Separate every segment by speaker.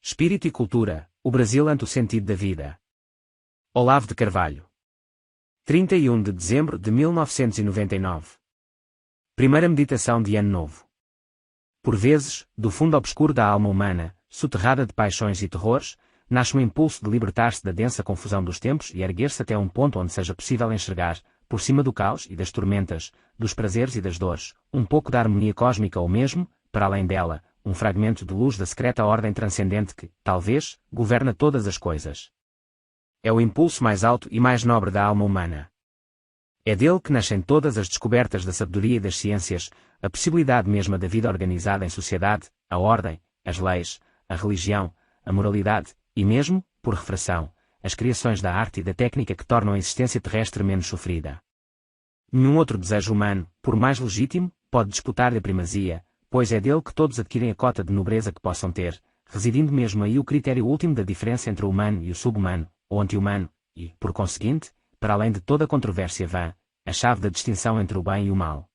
Speaker 1: Espírito e cultura, o Brasil ante o sentido da vida. Olavo de Carvalho. 31 de dezembro de 1999. Primeira meditação de Ano Novo. Por vezes, do fundo obscuro da alma humana, soterrada de paixões e terrores, nasce um impulso de libertar-se da densa confusão dos tempos e erguer-se até um ponto onde seja possível enxergar, por cima do caos e das tormentas, dos prazeres e das dores, um pouco da harmonia cósmica ou mesmo, para além dela, um fragmento de luz da secreta ordem transcendente que, talvez, governa todas as coisas. É o impulso mais alto e mais nobre da alma humana. É dele que nascem todas as descobertas da sabedoria e das ciências, a possibilidade mesma da vida organizada em sociedade, a ordem, as leis, a religião, a moralidade, e mesmo, por refração, as criações da arte e da técnica que tornam a existência terrestre menos sofrida. Nenhum outro desejo humano, por mais legítimo, pode disputar-lhe a primazia, pois é dele que todos adquirem a cota de nobreza que possam ter, residindo mesmo aí o critério último da diferença entre o humano e o sub-humano, ou anti-humano, e, por conseguinte, para além de toda controvérsia vã, a chave da distinção entre o bem e o mal.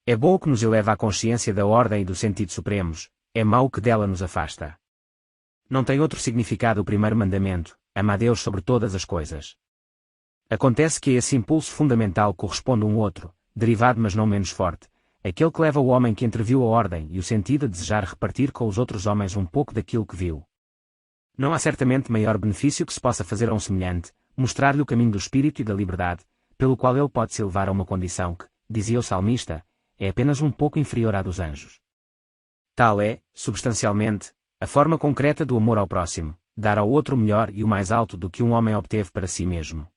Speaker 1: É bom o que nos eleva à consciência da ordem e do sentido supremos, é mau o que dela nos afasta. Não tem outro significado o primeiro mandamento, ama a Deus sobre todas as coisas. Acontece que a esse impulso fundamental corresponde um outro, derivado mas não menos forte, aquele que leva o homem que entreviu a ordem e o sentido a desejar repartir com os outros homens um pouco daquilo que viu. Não há certamente maior benefício que se possa fazer a um semelhante, mostrar-lhe o caminho do espírito e da liberdade, pelo qual ele pode se elevar a uma condição que, dizia o salmista, é apenas um pouco inferior à dos anjos. Tal é, substancialmente, a forma concreta do amor ao próximo, dar ao outro o melhor e o mais alto do que um homem obteve para si mesmo.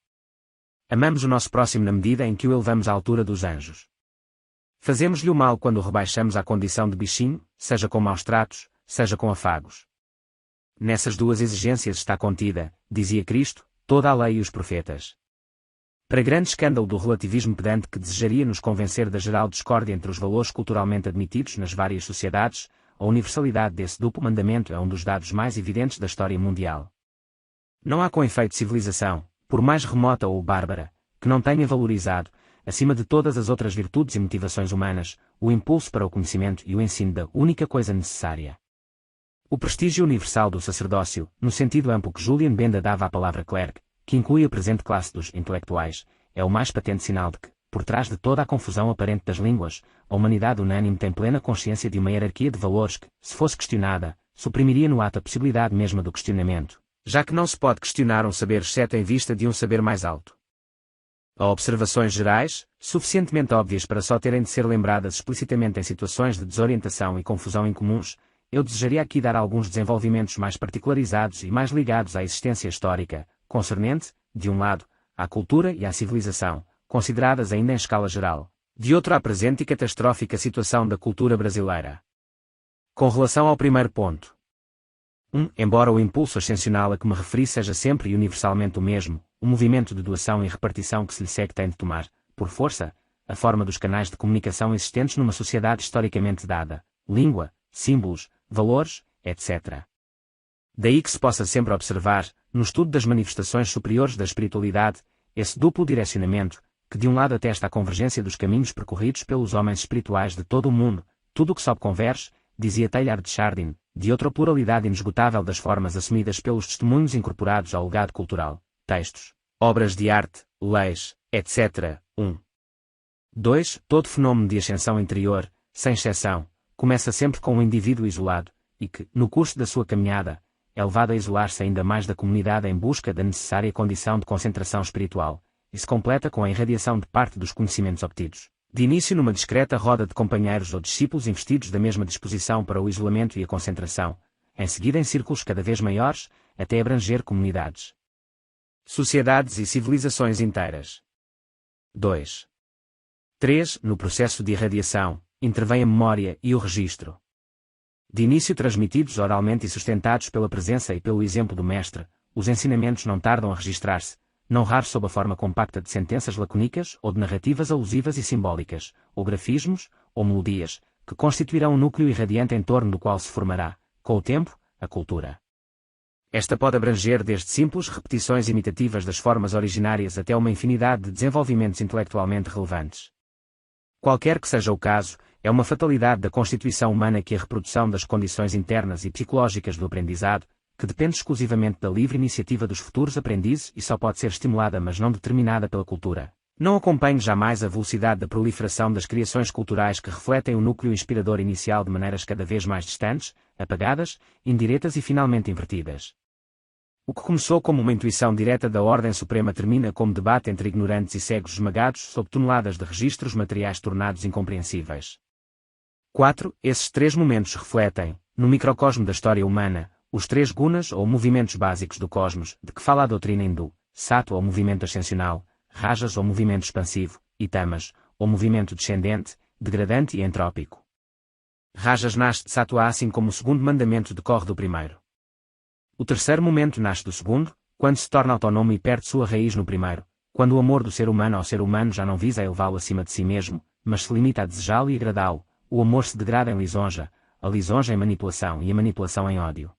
Speaker 1: Amamos o nosso próximo na medida em que o elevamos à altura dos anjos. Fazemos-lhe o mal quando o rebaixamos à condição de bichinho, seja com maus tratos, seja com afagos. Nessas duas exigências está contida, dizia Cristo, toda a lei e os profetas. Para grande escândalo do relativismo pedante que desejaria nos convencer da geral discórdia entre os valores culturalmente admitidos nas várias sociedades, a universalidade desse duplo mandamento é um dos dados mais evidentes da história mundial. Não há com efeito civilização, por mais remota ou bárbara, que não tenha valorizado, acima de todas as outras virtudes e motivações humanas, o impulso para o conhecimento e o ensino da única coisa necessária. O prestígio universal do sacerdócio, no sentido amplo que Julian Benda dava à palavra clerc, que inclui a presente classe dos intelectuais, é o mais patente sinal de que, por trás de toda a confusão aparente das línguas, a humanidade unânime tem plena consciência de uma hierarquia de valores que, se fosse questionada, suprimiria no ato a possibilidade mesma do questionamento, já que não se pode questionar um saber exceto em vista de um saber mais alto. Há observações gerais, suficientemente óbvias para só terem de ser lembradas explicitamente em situações de desorientação e confusão incomuns. Eu desejaria aqui dar alguns desenvolvimentos mais particularizados e mais ligados à existência histórica, concernente, de um lado, à cultura e à civilização, consideradas ainda em escala geral, de outro à presente e catastrófica situação da cultura brasileira. Com relação ao primeiro ponto. Embora o impulso ascensional a que me referi seja sempre e universalmente o mesmo, o movimento de doação e repartição que se lhe segue tem de tomar, por força, a forma dos canais de comunicação existentes numa sociedade historicamente dada, língua, símbolos, valores, etc. Daí que se possa sempre observar, no estudo das manifestações superiores da espiritualidade, esse duplo direcionamento, que de um lado atesta a convergência dos caminhos percorridos pelos homens espirituais de todo o mundo, tudo o que sobe converge, dizia Teilhard de Chardin, de outra pluralidade inesgotável das formas assumidas pelos testemunhos incorporados ao legado cultural, textos, obras de arte, leis, etc. 2. Todo fenômeno de ascensão interior, sem exceção, começa sempre com um indivíduo isolado, e que, no curso da sua caminhada, é levado a isolar-se ainda mais da comunidade em busca da necessária condição de concentração espiritual, e se completa com a irradiação de parte dos conhecimentos obtidos, de início numa discreta roda de companheiros ou discípulos investidos da mesma disposição para o isolamento e a concentração, em seguida em círculos cada vez maiores, até abranger comunidades, sociedades e civilizações inteiras. 2. 3. No processo de irradiação, intervém a memória e o registro. De início transmitidos oralmente e sustentados pela presença e pelo exemplo do mestre, os ensinamentos não tardam a registrar-se, não raro sob a forma compacta de sentenças lacônicas ou de narrativas alusivas e simbólicas, ou grafismos, ou melodias, que constituirão um núcleo irradiante em torno do qual se formará, com o tempo, a cultura. Esta pode abranger desde simples repetições imitativas das formas originárias até uma infinidade de desenvolvimentos intelectualmente relevantes. Qualquer que seja o caso, é uma fatalidade da constituição humana que a reprodução das condições internas e psicológicas do aprendizado, que depende exclusivamente da livre iniciativa dos futuros aprendizes e só pode ser estimulada mas não determinada pela cultura, não acompanhe jamais a velocidade da proliferação das criações culturais que refletem o núcleo inspirador inicial de maneiras cada vez mais distantes, apagadas, indiretas e finalmente invertidas. O que começou como uma intuição direta da ordem suprema termina como debate entre ignorantes e cegos esmagados sob toneladas de registros materiais tornados incompreensíveis. 4. Esses três momentos refletem, no microcosmo da história humana, os três gunas ou movimentos básicos do cosmos, de que fala a doutrina hindu: sattva ou movimento ascensional, rajas ou movimento expansivo, e tamas, ou movimento descendente, degradante e entrópico. Rajas nasce de sattva assim como o segundo mandamento decorre do primeiro. O terceiro momento nasce do segundo, quando se torna autónomo e perde sua raiz no primeiro, quando o amor do ser humano ao ser humano já não visa elevá-lo acima de si mesmo, mas se limita a desejá-lo e agradá-lo. O amor se degrada em lisonja, a lisonja em manipulação e a manipulação em ódio.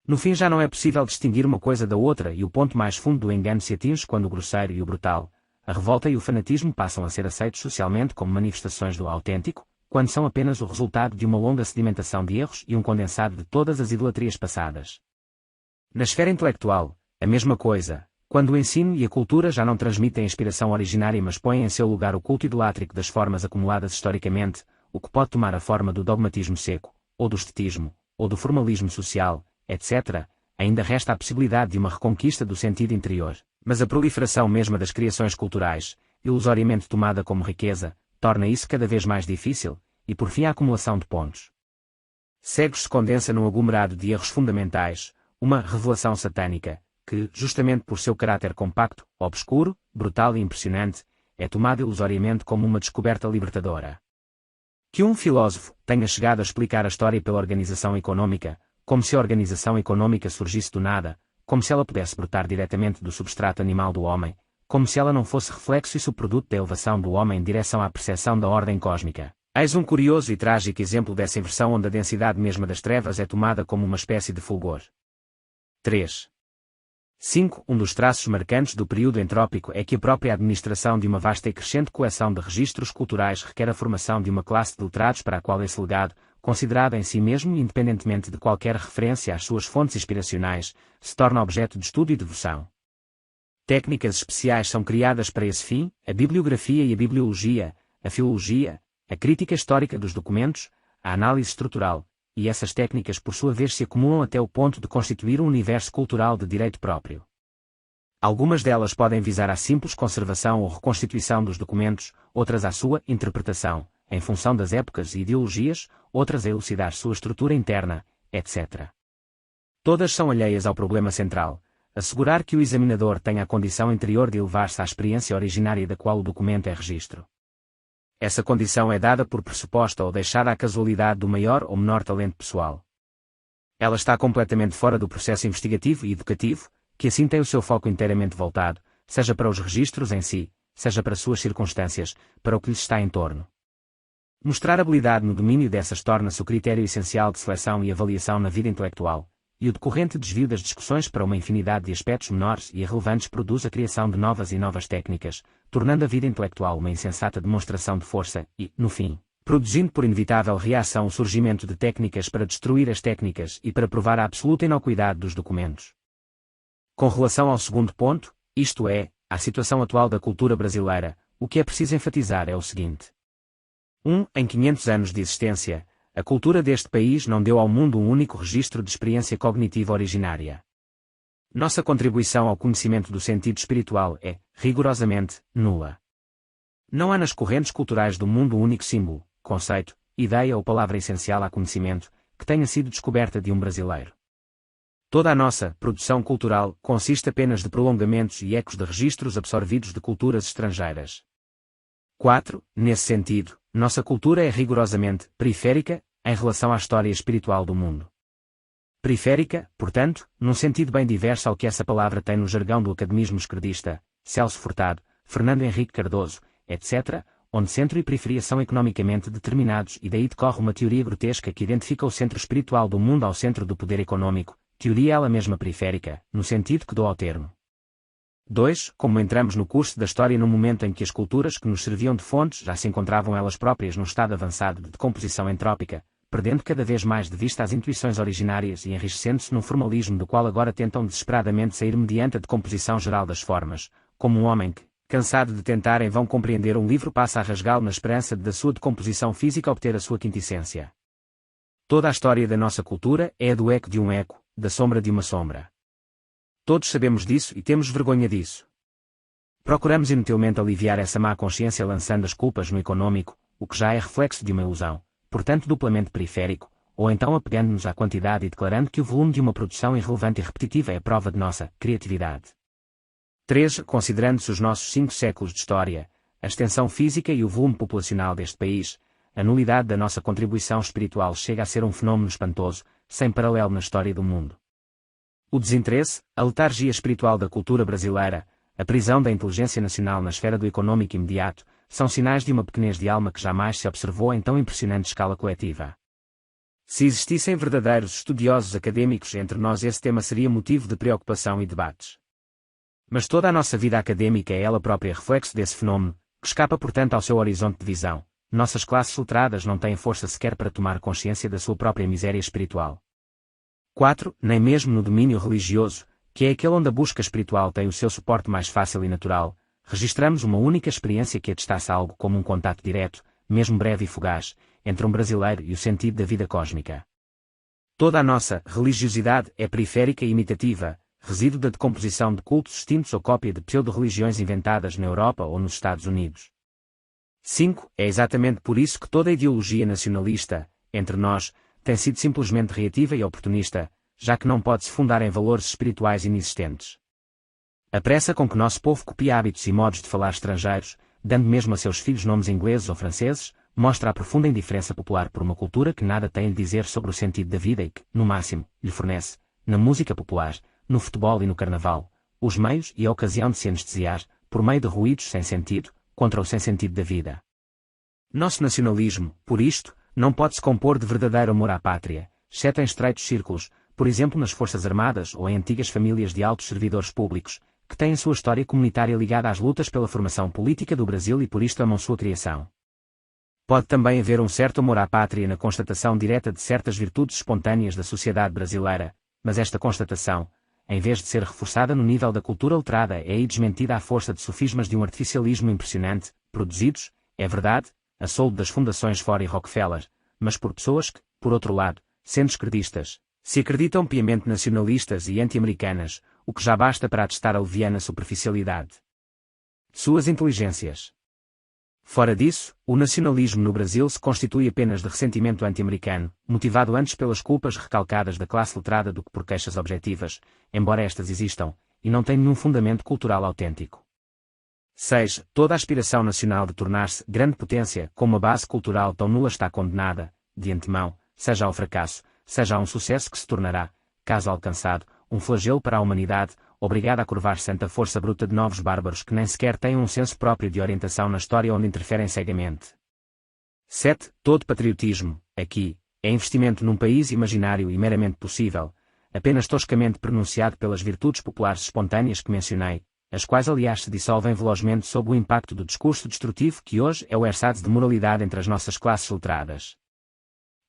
Speaker 1: No fim já não é possível distinguir uma coisa da outra e o ponto mais fundo do engano se atinge quando o grosseiro e o brutal, a revolta e o fanatismo passam a ser aceitos socialmente como manifestações do autêntico, quando são apenas o resultado de uma longa sedimentação de erros e um condensado de todas as idolatrias passadas. Na esfera intelectual, a mesma coisa, quando o ensino e a cultura já não transmitem a inspiração originária mas põem em seu lugar o culto idolátrico das formas acumuladas historicamente, o que pode tomar a forma do dogmatismo seco, ou do estetismo, ou do formalismo social, etc., ainda resta a possibilidade de uma reconquista do sentido interior, mas a proliferação mesma das criações culturais, ilusoriamente tomada como riqueza, torna isso cada vez mais difícil, e por fim a acumulação de pontos cegos se condensa num aglomerado de erros fundamentais, uma revelação satânica, que, justamente por seu caráter compacto, obscuro, brutal e impressionante, é tomada ilusoriamente como uma descoberta libertadora. Que um filósofo tenha chegado a explicar a história pela organização econômica, como se a organização econômica surgisse do nada, como se ela pudesse brotar diretamente do substrato animal do homem, como se ela não fosse reflexo e subproduto da elevação do homem em direção à percepção da ordem cósmica. Eis um curioso e trágico exemplo dessa inversão onde a densidade mesma das trevas é tomada como uma espécie de fulgor. 3. 5. Um dos traços marcantes do período entrópico é que a própria administração de uma vasta e crescente coleção de registros culturais requer a formação de uma classe de letrados para a qual esse legado, considerado em si mesmo e independentemente de qualquer referência às suas fontes inspiracionais, se torna objeto de estudo e devoção. Técnicas especiais são criadas para esse fim: a bibliografia e a bibliologia, a filologia, a crítica histórica dos documentos, a análise estrutural, e essas técnicas por sua vez se acumulam até o ponto de constituir um universo cultural de direito próprio. Algumas delas podem visar à simples conservação ou reconstituição dos documentos, outras à sua interpretação, em função das épocas e ideologias, outras a elucidar sua estrutura interna, etc. Todas são alheias ao problema central: assegurar que o examinador tenha a condição interior de elevar-se à experiência originária da qual o documento é registro. Essa condição é dada por pressuposta ou deixada à casualidade do maior ou menor talento pessoal. Ela está completamente fora do processo investigativo e educativo, que assim tem o seu foco inteiramente voltado, seja para os registros em si, seja para suas circunstâncias, para o que lhes está em torno. Mostrar habilidade no domínio dessas torna-se o critério essencial de seleção e avaliação na vida intelectual, e o decorrente desvio das discussões para uma infinidade de aspectos menores e irrelevantes produz a criação de novas e novas técnicas, tornando a vida intelectual uma insensata demonstração de força e, no fim, produzindo por inevitável reação o surgimento de técnicas para destruir as técnicas e para provar a absoluta inocuidade dos documentos. Com relação ao segundo ponto, isto é, à situação atual da cultura brasileira, o que é preciso enfatizar é o seguinte. Em 500 anos de existência, a cultura deste país não deu ao mundo um único registro de experiência cognitiva originária. Nossa contribuição ao conhecimento do sentido espiritual é, rigorosamente, nula. Não há nas correntes culturais do mundo um único símbolo, conceito, ideia ou palavra essencial a conhecimento, que tenha sido descoberta de um brasileiro. Toda a nossa produção cultural consiste apenas de prolongamentos e ecos de registros absorvidos de culturas estrangeiras. 4. Nesse sentido, nossa cultura é rigorosamente periférica em relação à história espiritual do mundo. Periférica, portanto, num sentido bem diverso ao que essa palavra tem no jargão do academismo esquerdista, Celso Furtado, Fernando Henrique Cardoso, etc., onde centro e periferia são economicamente determinados e daí decorre uma teoria grotesca que identifica o centro espiritual do mundo ao centro do poder econômico, teoria ela mesma periférica, no sentido que dou ao termo. 2. Como entramos no curso da história no momento em que as culturas que nos serviam de fontes já se encontravam elas próprias num estado avançado de decomposição entrópica, perdendo cada vez mais de vista as intuições originárias e enriquecendo-se num formalismo do qual agora tentam desesperadamente sair mediante a decomposição geral das formas, como um homem que, cansado de tentar em vão compreender um livro, passa a rasgá-lo na esperança de da sua decomposição física obter a sua quintessência. Toda a história da nossa cultura é a do eco de um eco, da sombra de uma sombra. Todos sabemos disso e temos vergonha disso. Procuramos inutilmente aliviar essa má consciência lançando as culpas no econômico, o que já é reflexo de uma ilusão, portanto duplamente periférico, ou então apegando-nos à quantidade e declarando que o volume de uma produção irrelevante e repetitiva é a prova de nossa criatividade. 3. Considerando-se os nossos 5 séculos de história, a extensão física e o volume populacional deste país, a nulidade da nossa contribuição espiritual chega a ser um fenómeno espantoso, sem paralelo na história do mundo. O desinteresse, a letargia espiritual da cultura brasileira, a prisão da inteligência nacional na esfera do econômico imediato, são sinais de uma pequenez de alma que jamais se observou em tão impressionante escala coletiva. Se existissem verdadeiros estudiosos acadêmicos entre nós, esse tema seria motivo de preocupação e debates. Mas toda a nossa vida acadêmica é ela própria reflexo desse fenómeno, que escapa portanto ao seu horizonte de visão. Nossas classes letradas não têm força sequer para tomar consciência da sua própria miséria espiritual. 4. Nem mesmo no domínio religioso, que é aquele onde a busca espiritual tem o seu suporte mais fácil e natural, registramos uma única experiência que atestasse algo como um contato direto, mesmo breve e fugaz, entre um brasileiro e o sentido da vida cósmica. Toda a nossa religiosidade é periférica e imitativa, resíduo da decomposição de cultos extintos ou cópia de pseudo-religiões inventadas na Europa ou nos Estados Unidos. 5. É exatamente por isso que toda a ideologia nacionalista, entre nós, tem sido simplesmente reativa e oportunista, já que não pode se fundar em valores espirituais inexistentes. A pressa com que nosso povo copia hábitos e modos de falar estrangeiros, dando mesmo a seus filhos nomes ingleses ou franceses, mostra a profunda indiferença popular por uma cultura que nada tem a lhe dizer sobre o sentido da vida e que, no máximo, lhe fornece, na música popular, no futebol e no carnaval, os meios e a ocasião de se anestesiar, por meio de ruídos sem sentido, contra o sem sentido da vida. Nosso nacionalismo, por isto, não pode se compor de verdadeiro amor à pátria, exceto em estreitos círculos, por exemplo nas Forças Armadas ou em antigas famílias de altos servidores públicos, que têm sua história comunitária ligada às lutas pela formação política do Brasil e por isto amam sua criação. Pode também haver um certo amor à pátria na constatação direta de certas virtudes espontâneas da sociedade brasileira, mas esta constatação, em vez de ser reforçada no nível da cultura letrada, é aí desmentida à força de sofismas de um artificialismo impressionante, produzidos, é verdade, a soldo das fundações Ford e Rockefeller, mas por pessoas que, por outro lado, sendo esquerdistas, se acreditam piamente nacionalistas e anti-americanas, o que já basta para atestar a leviana superficialidade. Suas inteligências. Fora disso, o nacionalismo no Brasil se constitui apenas de ressentimento anti-americano, motivado antes pelas culpas recalcadas da classe letrada do que por queixas objetivas, embora estas existam, e não tem nenhum fundamento cultural autêntico. 6. Toda a aspiração nacional de tornar-se grande potência com uma base cultural tão nula está condenada, de antemão, seja ao fracasso, seja a um sucesso que se tornará, caso alcançado, um flagelo para a humanidade, obrigada a curvar-se ante a força bruta de novos bárbaros que nem sequer têm um senso próprio de orientação na história onde interferem cegamente. 7. Todo patriotismo, aqui, é investimento num país imaginário e meramente possível, apenas toscamente pronunciado pelas virtudes populares espontâneas que mencionei, as quais aliás se dissolvem velozmente sob o impacto do discurso destrutivo que hoje é o ersatz de moralidade entre as nossas classes letradas.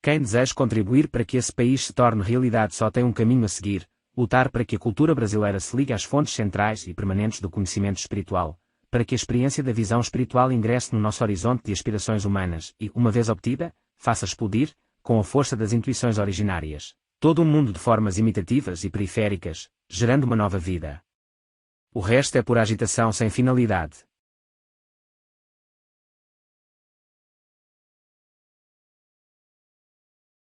Speaker 1: Quem deseja contribuir para que esse país se torne realidade só tem um caminho a seguir: lutar para que a cultura brasileira se ligue às fontes centrais e permanentes do conhecimento espiritual, para que a experiência da visão espiritual ingresse no nosso horizonte de aspirações humanas e, uma vez obtida, faça explodir, com a força das intuições originárias, todo um mundo de formas imitativas e periféricas, gerando uma nova vida. O resto é pura agitação sem finalidade.